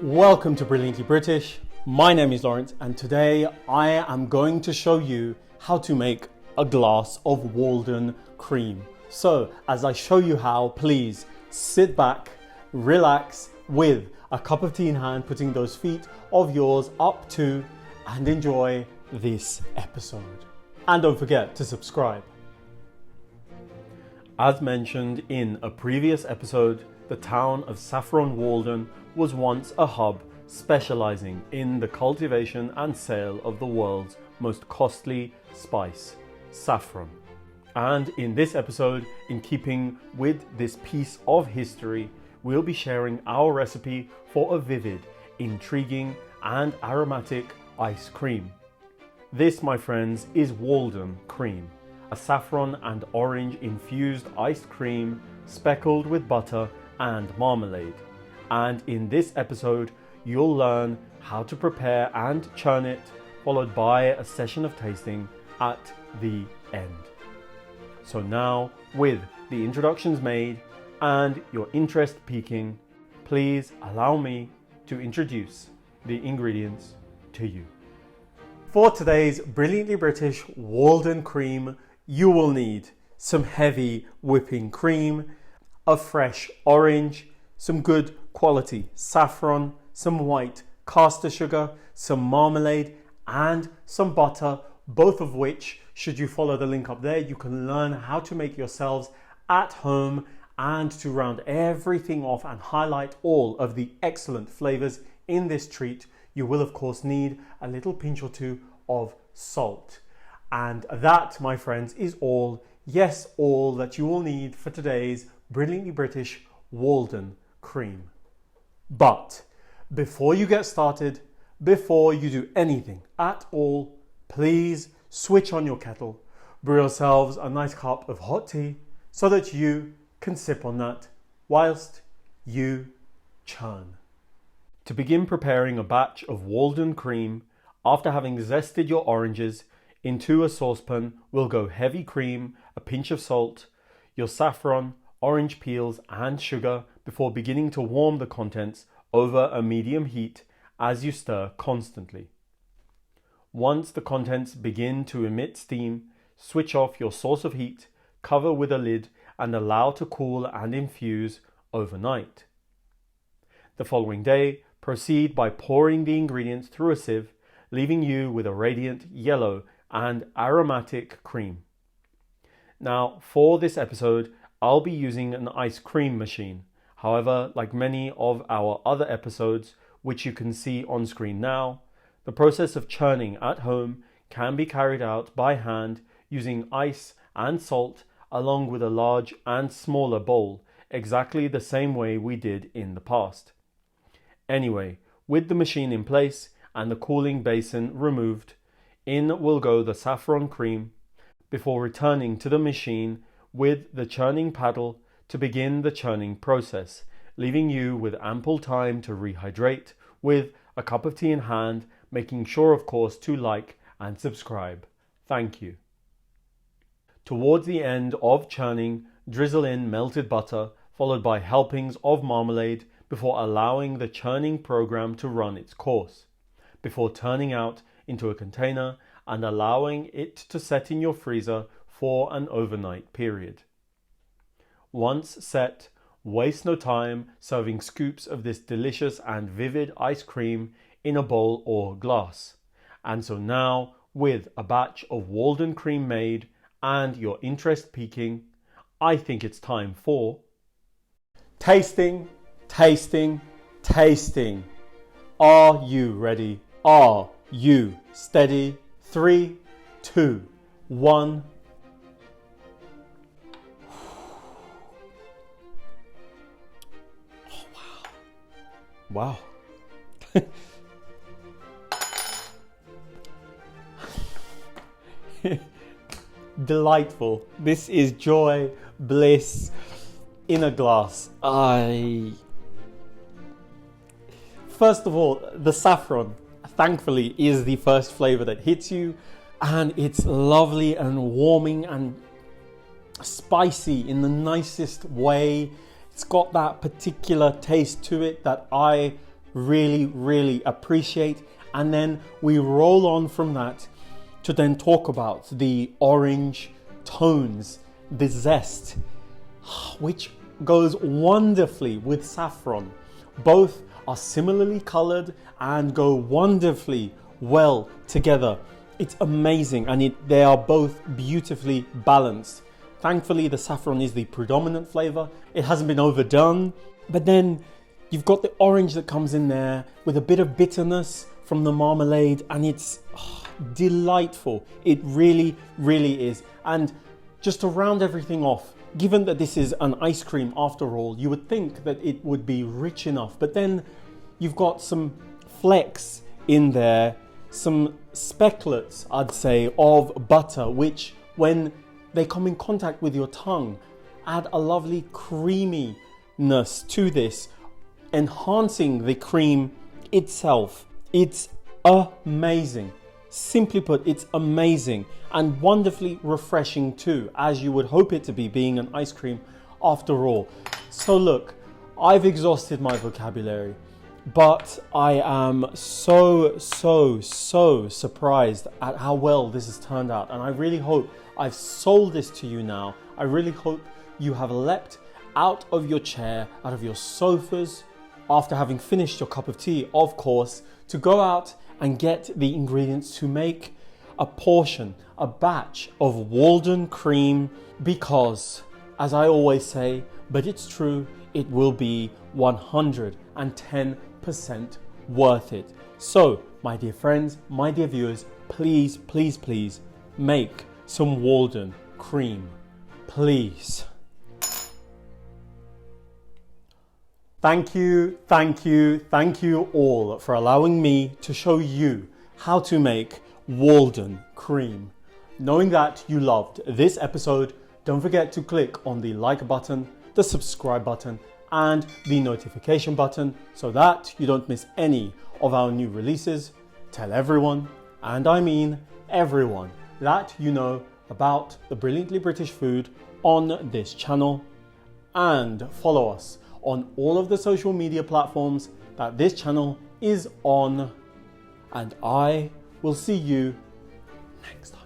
Welcome to Brilliantly British. My name is Lawrence and today I am going to show you how to make a glass of Walden cream. So as I show you how, please sit back, relax with a cup of tea in hand, putting those feet of yours up to and enjoy this episode. And don't forget to subscribe. As mentioned in a previous episode, the town of Saffron Walden was once a hub specializing in the cultivation and sale of the world's most costly spice, saffron. And in this episode, in keeping with this piece of history, we'll be sharing our recipe for a vivid, intriguing and aromatic ice cream. This, my friends, is Walden cream, a saffron and orange infused iced cream speckled with butter and marmalade. And in this episode, you'll learn how to prepare and churn it, followed by a session of tasting at the end. So now, with the introductions made and your interest peaking, please allow me to introduce the ingredients to you. For today's Brilliantly British Walden cream, you will need some heavy whipping cream, a fresh orange, some good quality saffron, some white caster sugar, some marmalade and some butter, both of which, should you follow the link up there, you can learn how to make yourselves at home. And to round everything off and highlight all of the excellent flavors in this treat, you will of course need a little pinch or two of salt. And that, my friends, is all, yes, all that you will need for today's Brilliantly British Walden cream. But before you get started, before you do anything at all, please switch on your kettle, brew yourselves a nice cup of hot tea so that you can sip on that whilst you churn. To begin preparing a batch of Walden cream, after having zested your oranges, into a saucepan will go heavy cream, a pinch of salt, your saffron, orange peels and sugar before beginning to warm the contents over a medium heat as you stir constantly. Once the contents begin to emit steam, switch off your source of heat, cover with a lid and allow to cool and infuse overnight. The following day, proceed by pouring the ingredients through a sieve, leaving you with a radiant yellow and aromatic cream. Now, for this episode, I'll be using an ice cream machine. However, like many of our other episodes, which you can see on screen now, the process of churning at home can be carried out by hand using ice and salt along with a large and smaller bowl, exactly the same way we did in the past. Anyway, with the machine in place and the cooling basin removed, in will go the saffron cream before returning to the machine with the churning paddle to begin the churning process, leaving you with ample time to rehydrate with a cup of tea in hand, making sure of course to like and subscribe. Thank you. Towards the end of churning, drizzle in melted butter followed by helpings of marmalade before allowing the churning program to run its course, before turning out into a container and allowing it to set in your freezer for an overnight period. Once set, waste no time serving scoops of this delicious and vivid ice cream in a bowl or glass. And so now, with a batch of Walden cream made and your interest peaking, I think it's time for tasting, tasting, tasting. Are you ready? Are you steady? 3, 2, 1. Wow. Delightful. This is joy, bliss in a glass. First of all, the saffron, thankfully, is the first flavour that hits you, and it's lovely and warming and spicy in the nicest way. It's got that particular taste to it that I really, really appreciate. And then we roll on from that to then talk about the orange tones, the zest, which goes wonderfully with saffron. Both are similarly colored and go wonderfully well together. It's amazing, and they are both beautifully balanced. Thankfully, the saffron is the predominant flavor. It hasn't been overdone, but then you've got the orange that comes in there with a bit of bitterness from the marmalade, and it's delightful. It really, really is. And just to round everything off, given that this is an ice cream after all, you would think that it would be rich enough, but then you've got some flecks in there, some specklets, I'd say, of butter, which when they come in contact with your tongue, add a lovely creaminess to this, enhancing the cream itself. It's amazing. Simply put, it's amazing and wonderfully refreshing too, as you would hope it to be, being an ice cream after all. So look, I've exhausted my vocabulary, but I am so surprised at how well this has turned out. And I really hope I've sold this to you now. I really hope you have leapt out of your chair, out of your sofas, after having finished your cup of tea, of course, to go out and get the ingredients to make a portion, a batch of Walden cream, because, as I always say, but it's true, it will be 110% worth it. So, my dear friends, my dear viewers, please, please, please make some Walden cream, please. Thank you all for allowing me to show you how to make Walden cream. Knowing that you loved this episode, don't forget to click on the like button, the subscribe button, and the notification button so that you don't miss any of our new releases. Tell everyone, and I mean everyone, that you know about the brilliantly British food on this channel, and follow us on all of the social media platforms that this channel is on, and I will see you next time.